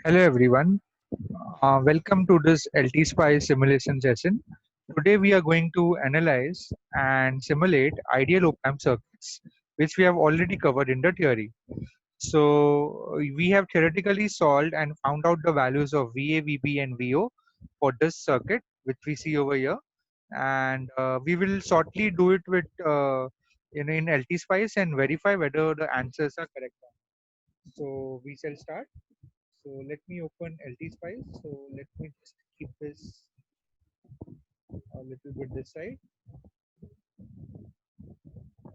Hello everyone, welcome to this LT Spice simulation session. Today we are going to analyze and simulate ideal op-amp circuits, which we have already covered in the theory. So we have theoretically solved and found out the values of VA, VB and VO for this circuit, which we see over here. And we will shortly do it with in LT Spice and verify whether the answers are correct. So we shall start. So let me open LT Spice. So let me just keep this a little bit this side.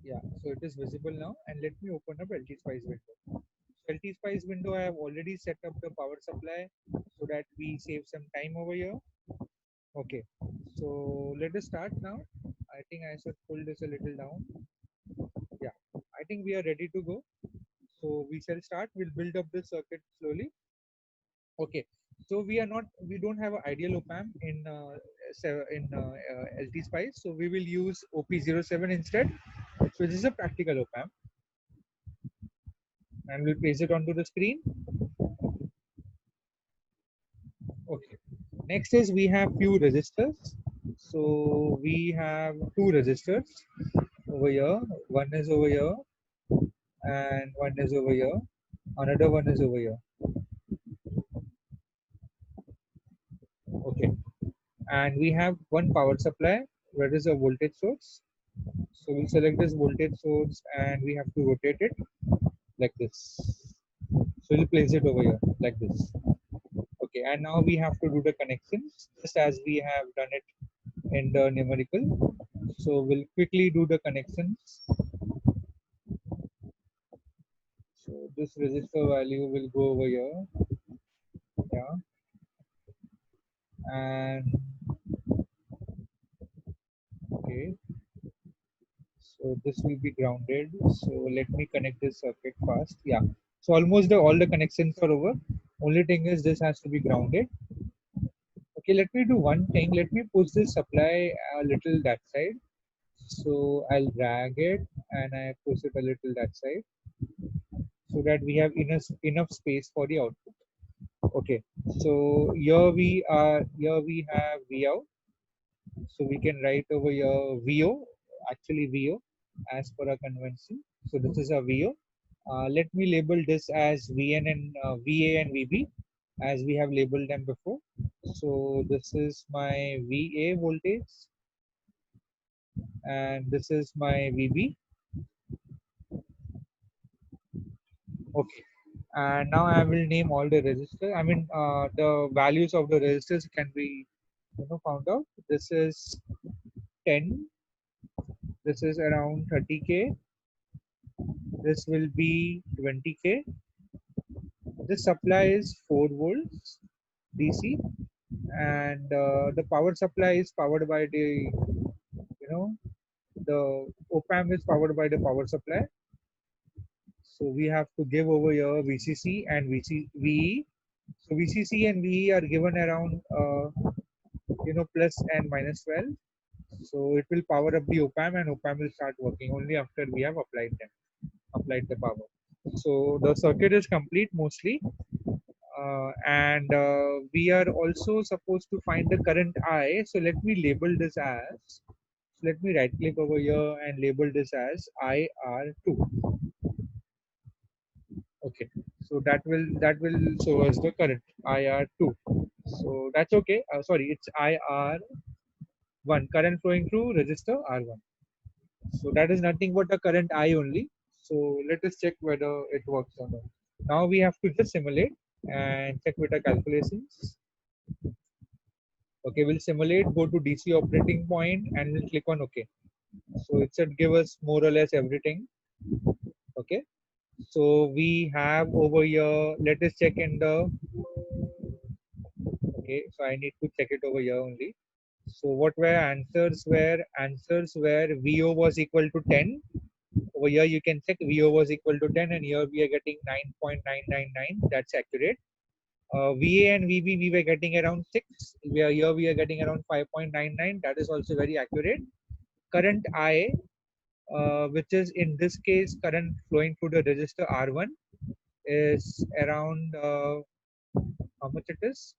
Yeah, so it is visible now. And let me open up LT Spice window. LT Spice window, I have already set up the power supply so that we save some time over here. Okay, so let us start now. I think I should pull this a little down. Yeah, I think we are ready to go. So we shall start. We'll build up the circuit slowly. Okay, so we don't have an ideal op-amp in LT Spice, so we will use OP07 instead. So this is a practical op-amp, and we'll place it onto the screen. Okay. Next is we have few resistors. So we have two resistors over here. One is over here, and one is over here. Another one is over here. Okay. And we have one power supply where is a voltage source. So we'll select this voltage source and we have to rotate it like this. So we'll place it over here like this. Okay, and now we have to do the connections just as we have done it in the numerical. So we'll quickly do the connections. So this resistor value will go over here. Yeah. And okay. So this will be grounded. So let me connect this circuit first. Yeah. So almost all the connections are over. Only thing is this has to be grounded. Okay, let me do one thing. Let me push this supply a little that side. So I'll drag it and I push it a little that side so that we have enough space for the output. Okay, so here we have V out. So we can write over here VO, actually VO as per our convention. So this is a VO. Let me label this as VN and VA and VB as we have labeled them before. So this is my VA voltage and this is my VB. Okay. And now I will name all the resistors. I mean, the values of the resistors can be found out. This is 10. This is around 30K. This will be 20K. This supply is 4 volts DC, and the power supply is powered by the op-amp is powered by the power supply. So we have to give over here VCC and VE. So VCC and VE are given around plus and minus 12. So it will power up the op-amp and op-amp will start working only after we have applied the power. So the circuit is complete mostly. And we are also supposed to find the current I. So let me label this as, let me right click over here and label this as IR2. Okay, so that will show us the current IR2. So that's okay. Sorry, it's IR1, current flowing through resistor R1. So that is nothing but the current I only. So let us check whether it works or not. Now we have to just simulate and check with the calculations. Okay, we'll simulate, go to DC operating point and we'll click on OK. So it should give us more or less everything. Okay, so we have over here, let us check in the, okay, so I need to check it over here only. So what were answers were? Answers were VO was equal to 10. Over here you can check VO was equal to 10 and here we are getting 9.999. That's accurate. VA and VB we were getting around 6. Here we are getting around 5.99. That is also very accurate. Current I, which is in this case current flowing through the resistor R1, is around how much it is?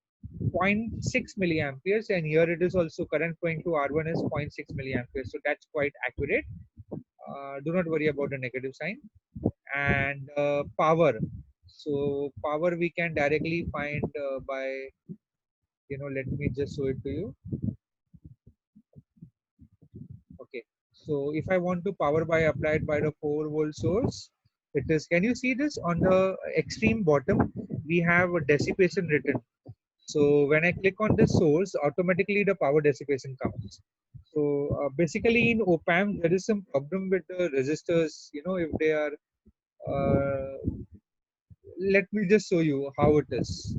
0.6 milliamperes, and here it is also current flowing to R1 is 0.6 milliamperes. So that's quite accurate. Do not worry about the negative sign. And power. So power we can directly find by, let me just show it to you. Okay. So if I want to power by applied by the 4-volt source, it is, can you see this on the extreme bottom? We have a dissipation written. So when I click on this source, automatically the power dissipation comes. So basically in op-amp, there is some problem with the resistors, if they are, uh, let me just show you how it is.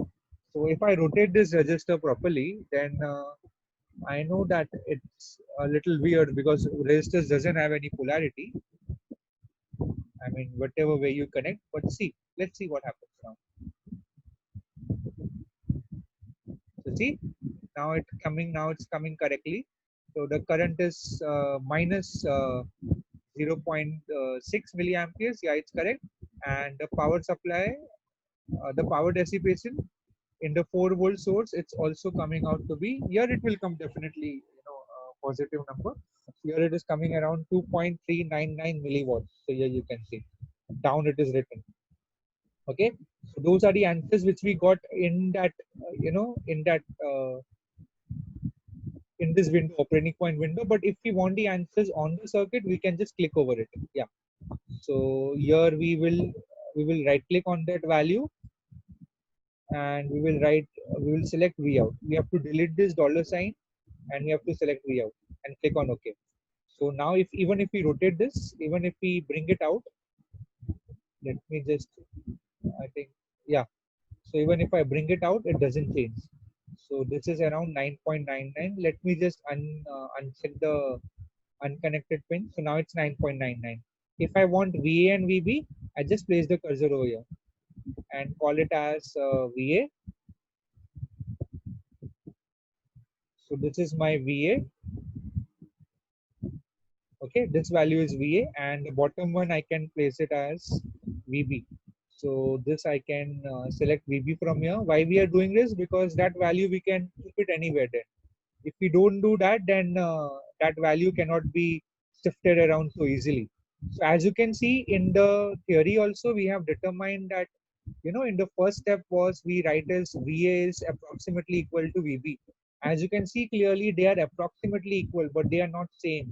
So if I rotate this resistor properly, then I know that it's a little weird because resistors doesn't have any polarity. I mean, whatever way you connect, but see, let's see what happens now. So see, now it's coming correctly. So the current is minus 0.6 milliamperes. Yeah, it's correct. And the power supply, the power dissipation in the 4-volt source, it's also coming out to be, here it will come definitely, positive number. Here it is coming around 2.399 milliwatts. So here you can see down it is written. Okay, so those are the answers which we got in that, in this window, operating point window. But if we want the answers on the circuit, we can just click over it. Yeah. So here we will right click on that value, and we will select V out. We have to delete this dollar sign, and we have to select V out and click on OK. So now if even if we rotate this, even if we bring it out, let me just, I think, yeah. So even if I bring it out, it doesn't change. So this is around 9.99. Let me just uncheck the unconnected pin. So now it's 9.99. If I want VA and VB, I just place the cursor over here and call it as VA. So this is my VA. Okay, this value is VA, and the bottom one I can place it as VB. So this I can select VB from here. Why we are doing this? Because that value we can keep it anywhere then. If we don't do that, then that value cannot be shifted around so easily. So as you can see in the theory also, we have determined that, in the first step was we write as VA is approximately equal to VB. As you can see clearly, they are approximately equal, but they are not same.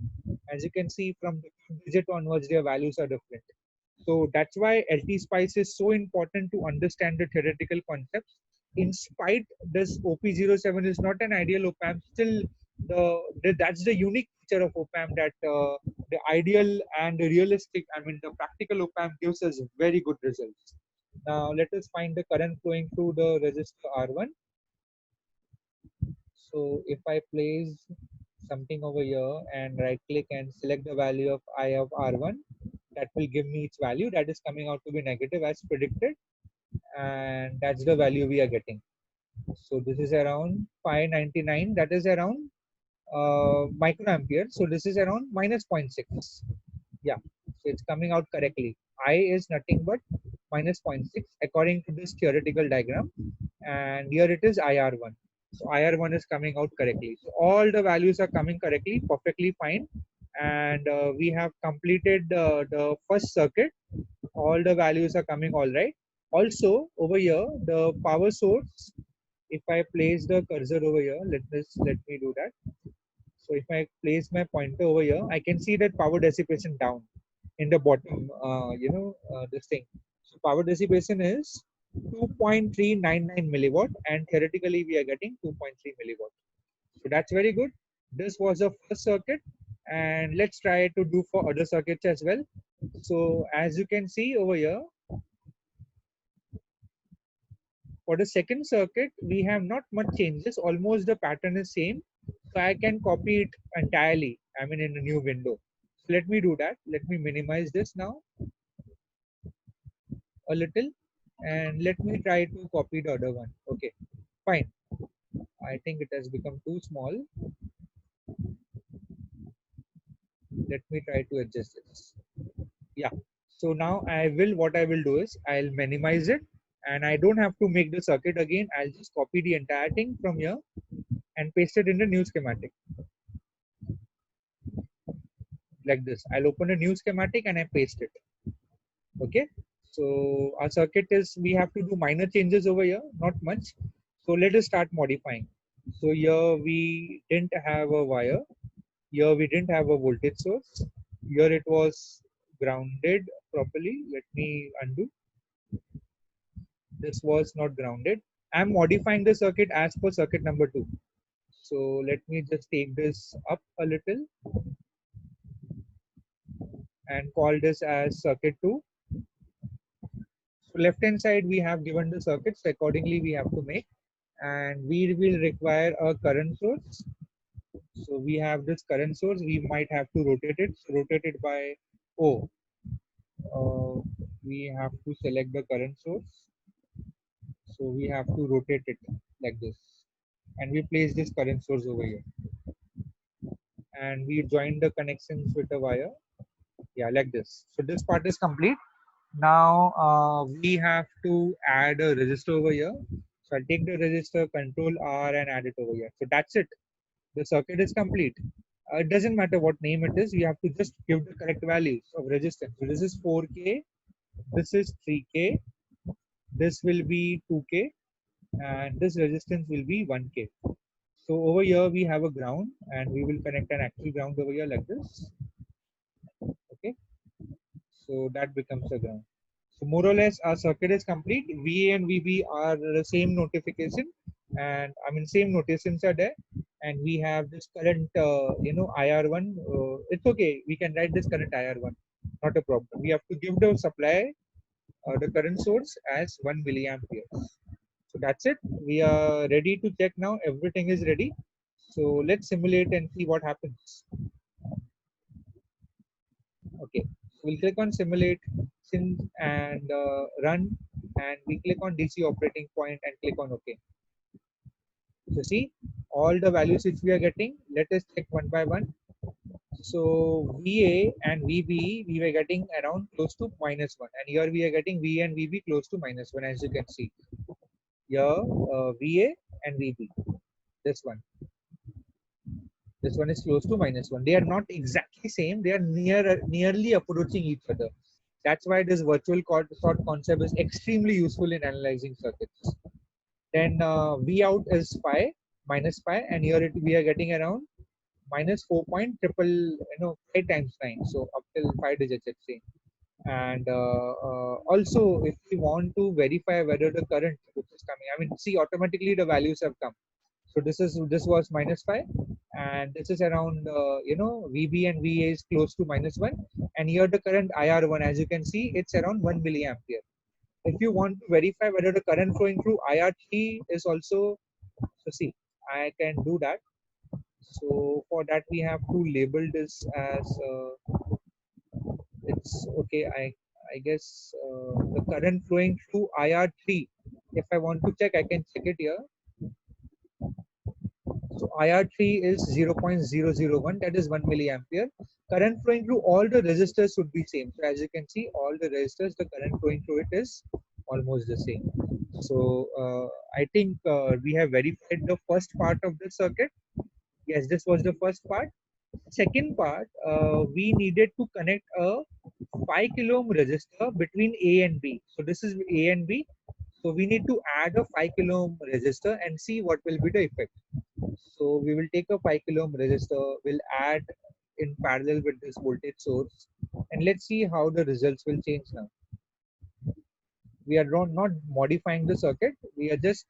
As you can see from the digit onwards, their values are different. So that's why LT Spice is so important to understand the theoretical concepts. In spite this OP07 is not an ideal op-amp, still that's the unique feature of op-amp, that the ideal and the realistic, I mean the practical op-amp gives us very good results. Now let us find the current flowing through the resistor R1. So if I place something over here and right click and select the value of I of R1, that will give me its value. That is coming out to be negative as predicted, and that's the value we are getting. So this is around 599, that is around microampere. So this is around minus 0.6. Yeah, so it's coming out correctly. I is nothing but minus 0.6 according to this theoretical diagram, and here it is IR1. So IR1 is coming out correctly. So all the values are coming correctly, perfectly fine. And we have completed the first circuit. All the values are coming all right. Also over here, the power source, if I place the cursor over here, let me do that. So if I place my pointer over here, I can see that power dissipation down in the bottom, this thing. So power dissipation is 2.399 milliwatt, and theoretically we are getting 2.3 milliwatt. So that's very good. This was the first circuit, and let's try to do for other circuits as well. So as you can see over here, for the second circuit, we have not much changes. Almost the pattern is same. So I can copy it entirely. I mean, in a new window. So let me do that. Let me minimize this now a little, and let me try to copy the other one. Okay, fine. I think it has become too small. Let me try to adjust this. Yeah. So now what I will do is I'll minimize it, And I don't have to make the circuit again. I'll just copy the entire thing from here and paste it in the new schematic like this. I'll open a new schematic and I paste it. Okay. So our circuit is, we have to do minor changes over here, not much. So let us start modifying. So here we didn't have a wire. Here we didn't have a voltage source. Here it was grounded properly. Let me undo. This was not grounded. I'm modifying the circuit as per circuit number 2. So let me just take this up a little and call this as circuit 2. So left hand side we have given the circuits, accordingly we have to make, and we will require a current source. So we have this current source, we might have to rotate it. So rotate it by O. We have to select the current source. So we have to rotate it like this. And we place this current source over here. And we join the connections with the wire. Yeah, like this. So this part is complete. Now we have to add a resistor over here. So I'll take the resistor, control R and add it over here. So that's it. The circuit is complete. It doesn't matter what name it is. You have to just give the correct values of resistance. So this is 4K. This is 3K. This will be 2K. And this resistance will be 1K. So over here we have a ground and we will connect an actual ground over here like this. Okay. So that becomes a ground. So more or less our circuit is complete. VA and VB are the same notification, and I mean same notations are there. And we have this current, IR1. It's okay. We can write this current IR1. Not a problem. We have to give the supply, the current source as 1 milliampere. So that's it. We are ready to check now. Everything is ready. So let's simulate and see what happens. Okay, so we'll click on simulate and run, and we click on DC operating point and click on OK. So see all the values which we are getting. Let us check one by one. So VA and VB we were getting around close to -1, and here we are getting VA and VB close to -1, as you can see here. VA and VB, this one. This one is close to -1. They are not exactly same. They are nearly approaching each other. That's why this virtual sort concept is extremely useful in analyzing circuits. Then V out is pi, -pi, and here we are getting around -4 point triple, 5 times 9. So up till 5 digits, let's say. And also, if we want to verify whether the current which is coming, I mean, see, automatically the values have come. So this was -5, and this is around VB and VA is close to -1, and here the current IR1, as you can see, it's around 1 milliampere. If you want to verify whether the current flowing through IR3 is also, so see, I can do that. So for that we have to label this as it's okay. I guess the current flowing through IR3. If I want to check, I can check it here. So IR3 is 0.001, that is 1 milliampere. Current flowing through all the resistors should be same. So as you can see, all the resistors, the current flowing through it is almost the same. So I think we have verified the first part of the circuit. Yes, this was the first part. Second part, we needed to connect a 5 kilo ohm resistor between A and B. So this is A and B. So we need to add a 5 kilo ohm resistor and see what will be the effect. So we will take a 5 kilo ohm resistor, we'll add in parallel with this voltage source, and let's see how the results will change now. We are not modifying the circuit. We are just,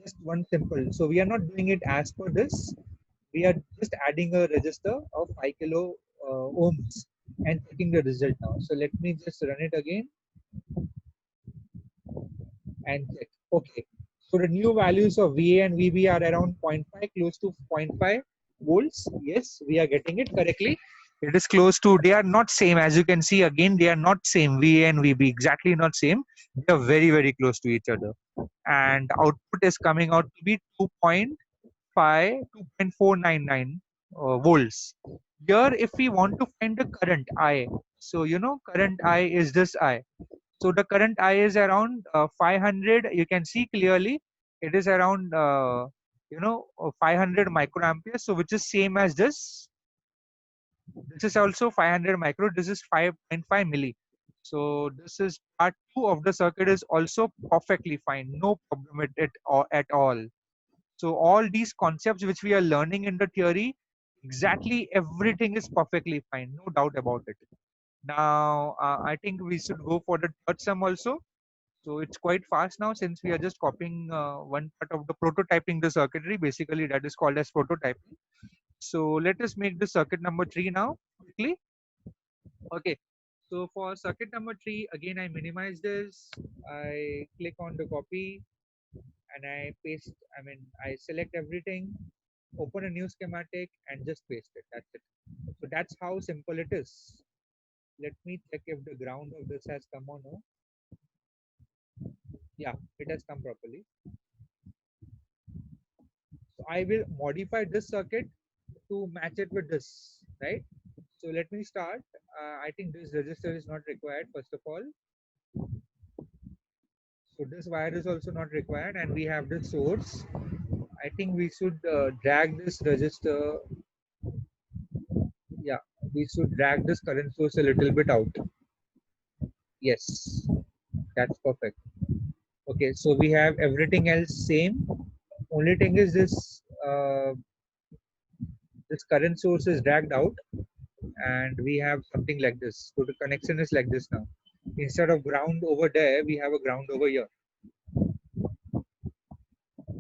just one simple. So we are not doing it as per this. We are just adding a resistor of 5 kilo ohms and checking the result now. So let me just run it again and check. Okay. So the new values of VA and VB are around 0.5, close to 0.5 volts. Yes, we are getting it correctly. It is close to, they are not same. As you can see again, they are not same. VA and VB, exactly not same. They are very, very close to each other. And output is coming out to be 2.499 volts. Here, if we want to find the current I, so current I is this I. So the current I is around 500. You can see clearly it is around 500 microamperes. So which is same as this. This is also 500 micro. This is 5.5 milli. So this is part 2 of the circuit is also perfectly fine. No problem with it at all. So all these concepts which we are learning in the theory, exactly everything is perfectly fine. No doubt about it. Now, I think we should go for the third sum also. So it's quite fast now since we are just copying one part of the prototyping the circuitry. Basically, that is called as prototyping. So let us make the circuit number 3 now quickly. Okay. So for circuit number 3, again, I minimize this. I click on the copy and I paste, I select everything, open a new schematic and just paste it. That's it. So that's how simple it is. Let me check if the ground of this has come or no. Yeah, it has come properly. So I will modify this circuit to match it with this, right? So let me start. I think this resistor is not required, first of all. So this wire is also not required, and we have this source. I think we should drag this resistor. Yeah, we should drag this current source a little bit out. Yes, that's perfect. Okay, so we have everything else same. Only thing is this current source is dragged out, and we have something like this. So the connection is like this now. Instead of ground over there, we have a ground over here.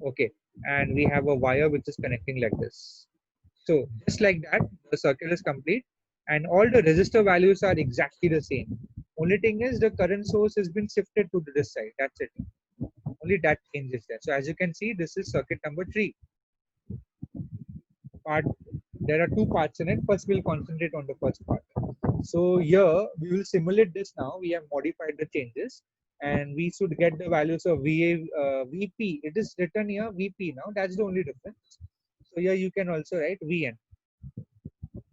Okay, and we have a wire which is connecting like this. So just like that, the circuit is complete, and all the resistor values are exactly the same. Only thing is the current source has been shifted to this side. That's it. Only that changes there. So as you can see, this is circuit number 3. Part There are two parts in it. First, we'll concentrate on the first part. So here we will simulate this now. We have modified the changes, and we should get the values of VP. It is written here VP now. That's the only difference. So here you can also write VN.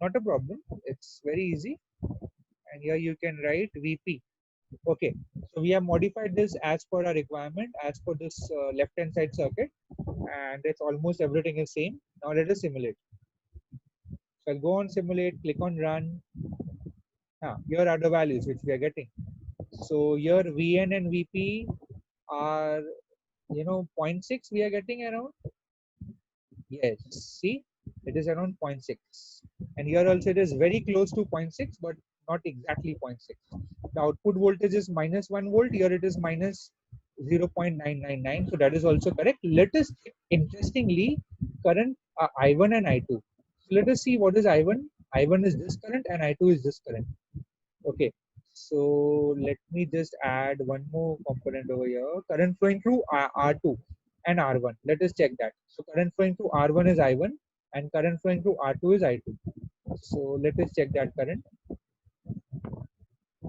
Not a problem. It's very easy. And here you can write VP. Okay. So we have modified this as per our requirement, as per this left-hand side circuit, and it's almost everything is same. Now let us simulate. So I'll go on simulate, click on run. Here are the values which we are getting. So here VN and VP are, zero point 0.6 we are getting around. Yes, see, it is around 0.6. And here also it is very close to 0.6, but not exactly 0.6. The output voltage is minus 1 volt. Here it is minus 0.999. So that is also correct. Let us check, interestingly, current I1 and I2. So let us see what is I1. I1 is this current and I2 is this current. Okay, so let me just add one more component over here. Current flowing through R2 and R1. Let us check that. So current flowing through R1 is I1 and current flowing through R2 is I2. So let us check that current.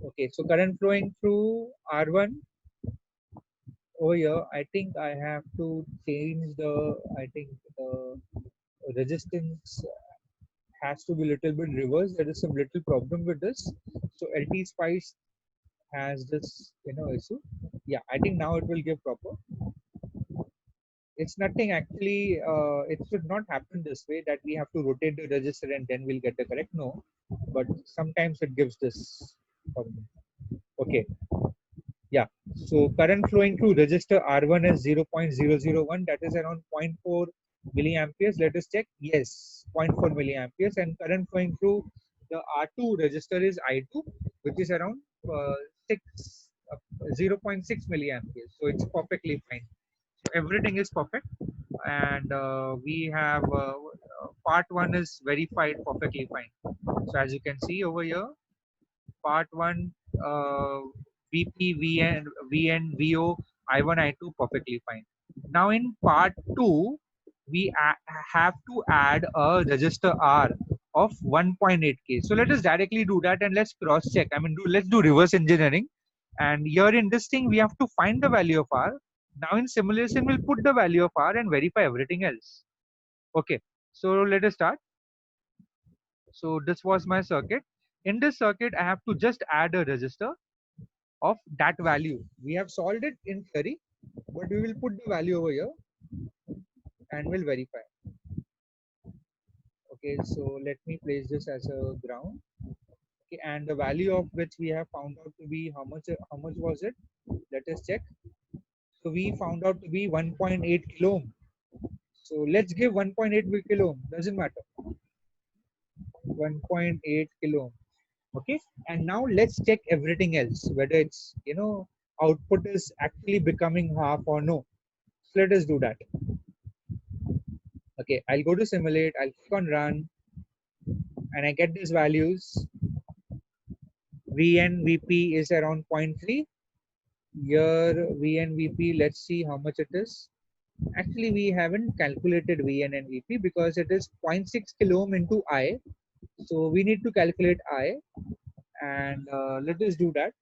Okay, so current flowing through R1 over here, I think I have to change the resistance has to be a little bit reversed. There is some little problem with this. So LT Spice has this issue. Yeah, I think now it will give proper. It's nothing actually. It should not happen this way that we have to rotate the register and then we'll get the correct. No, but sometimes it gives this problem. Okay, yeah. So current flowing through register R1 is 0.001, that is around 0.4 milliamperes. Let us check. Yes, 0.4 milliamperes. And current flowing through the R2 register is I2, which is around 0.6 milliamperes. So it's perfectly fine. So everything is perfect, and we have part 1 is verified perfectly fine. So as you can see over here, part 1 VP, VN, VO, I1, I2 perfectly fine. Now in part 2, we have to add a register R of 1.8K. So let us directly do that and let's cross check. Let's do reverse engineering. And here in this thing, we have to find the value of R. Now in simulation, we'll put the value of R and verify everything else. Okay, so let us start. So this was my circuit. In this circuit, I have to just add a resistor. of that value. We have solved it in theory, but we will put the value over here and we'll verify. Okay, so let me place this as a ground. Okay, and the value of which we have found out to be how much was it? Let us check. So we found out to be 1.8 kilo ohm. So let's give 1.8 kilo ohm, doesn't matter. 1.8 kilo ohm. Okay, and now let's check everything else, whether it's, output is actually becoming half or no. So let us do that. Okay, I'll go to simulate, I'll click on run, and I get these values. VN VP is around 0.3. Here VN VP, let's see how much it is. Actually, we haven't calculated VN and VP because it is 0.6 kilo ohm into I. So we need to calculate I, and let us do that.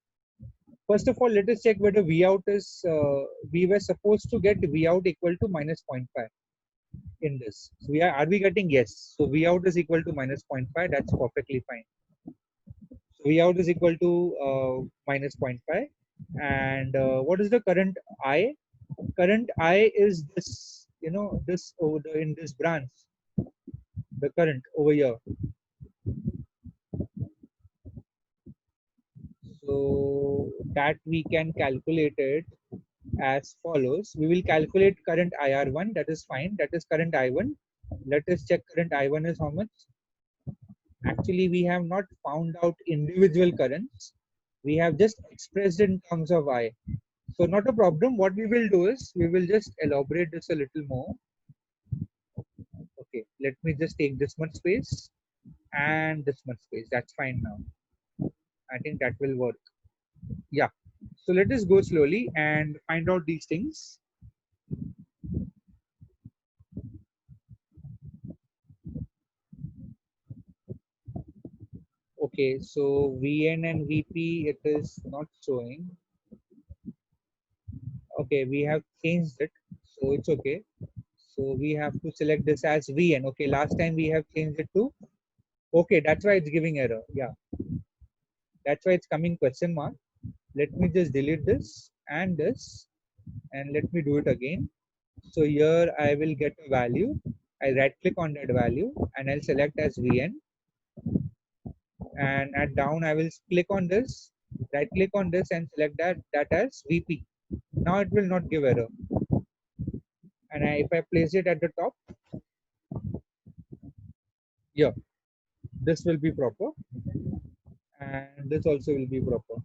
First of all, let us check whether V out is, we were supposed to get V out equal to minus 0.5 in this. So are we getting yes? So V out is equal to minus 0.5, that's perfectly fine. So V out is equal to minus 0.5. And what is the current I? Current I is this, this over in this branch, the current over here. So that we can calculate it as follows. We will calculate current IR1, that is fine, that is current I1. Let us check current I1 is how much. Actually, we have not found out individual currents. We have just expressed in terms of I. So not a problem. What we will do is, we will just elaborate this a little more. Okay, let me just take this much space and this much space. That's fine now. I think that will work. Yeah. So let us go slowly and find out these things. Okay, so VN and VP, it is not showing. Okay, we have changed it, so it's okay. So we have to select this as VN. Okay, last time we have changed it to, okay, that's why it's giving error. Yeah, that's why it's coming question mark. Let me just delete this, and let me do it again. So here I will get a value. I right click on that value and I'll select as VN. And at down I will click on this, right click on this and select that as VP. Now it will not give error. And if I place it at the top, yeah, this will be proper, and this also will be proper.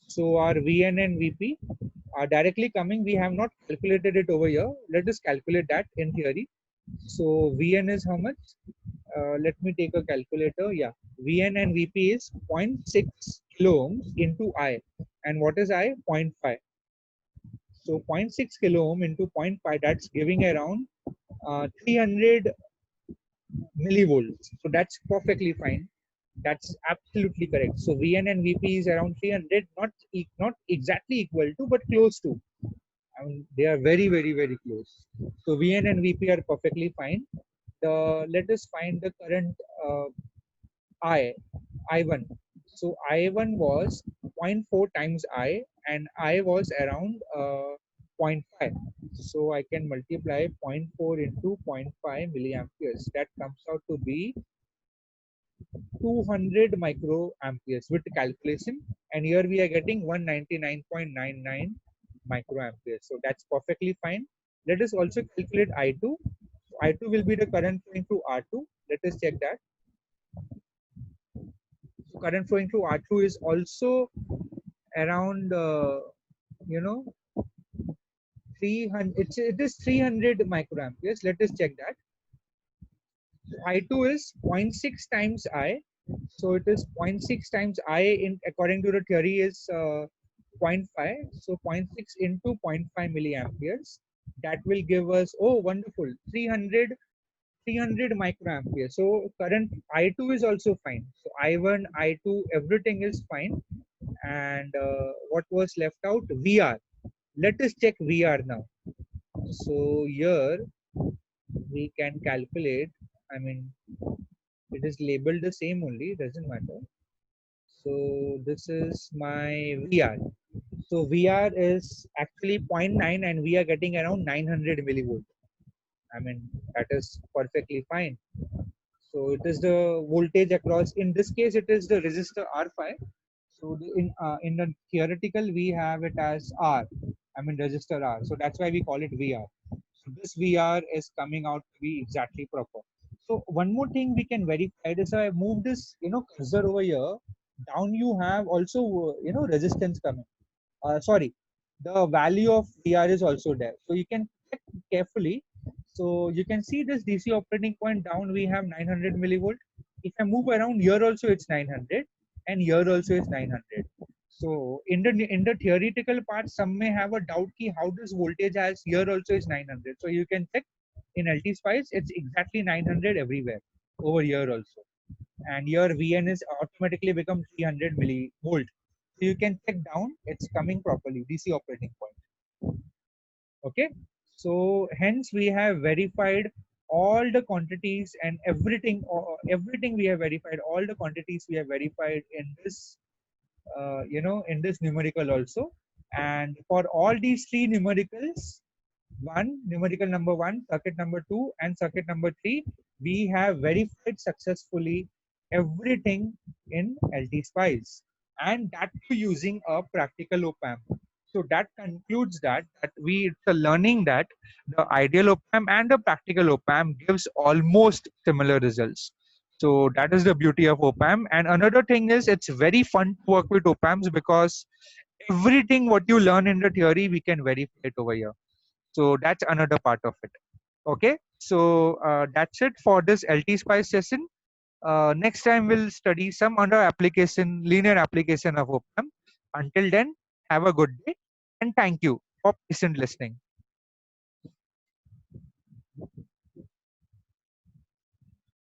So our VN and VP are directly coming. We have not calculated it over here. Let us calculate that in theory. So VN is how much? Let me take a calculator. Yeah, VN and VP is 0.6 kilo ohms into I. And what is I? 0.5. So 0.6 kilo ohm into 0.5, that's giving around 300 millivolts. So that's perfectly fine. That's absolutely correct. So VN and VP is around 300, not exactly equal to, but close to. I mean, they are very, very, very close. So VN and VP are perfectly fine. Let us find the current I1. So I1 was zero point 0.4 times I, and I was around 0.5. So I can multiply 0.4 into 0.5 milliamperes. That comes out to be 200 microamperes with the calculation. And here we are getting 199.99 microamperes. So that's perfectly fine. Let us also calculate I2. I2 will be the current flowing through R2. Let us check that. So current flowing through R2 is also around, you know, 300. It is 300 microamperes. Let us check that. So I2 is 0.6 times I. So it is 0.6 times I in according to the theory is 0.5. So 0.6 into 0.5 milliamperes. That will give us, oh wonderful, 300 microamperes. So current I2 is also fine. So I1, I2, everything is fine. And what was left out? VR. Let us check VR now. So here we can calculate. I mean, it is labeled the same only, doesn't matter. So this is my VR. So VR is actually zero point 0.9 and we are getting around 900 millivolt. I mean, that is perfectly fine. So it is the voltage across. In this case, it is the resistor R5. So in the theoretical, we have it as R. I mean resistor R. So that's why we call it VR. So this VR is coming out to be exactly proper. So one more thing we can verify is I move this cursor over here. Down you have also resistance coming. Sorry, the value of VR is also there. So you can check carefully. So you can see this DC operating point down we have 900 millivolt. If I move around here also it's 900 and here also is 900. So in the theoretical part, some may have a doubt ki how does voltage as here also is 900. So you can check in LT Spice it's exactly 900 everywhere over here also, and your VN is automatically become 300 millivolt. So you can check down, it's coming properly, DC operating point. Okay. So hence we have verified all the quantities and everything, everything we have verified, all the quantities we have verified in this, in this numerical also. And for all these three numericals, numerical number one, circuit number two, and circuit number three, we have verified successfully everything in LT Spice, and that too using a practical op amp. So that concludes that we are learning that the ideal op amp and the practical op amp gives almost similar results. So that is the beauty of op amp. And another thing is it's very fun to work with op amps because everything what you learn in the theory we can verify it over here. So that's another part of it. Okay, so that's it for this LT Spice session. Next time we'll study some other application, linear application of op amp. Until then, have a good day and thank you for patient listening.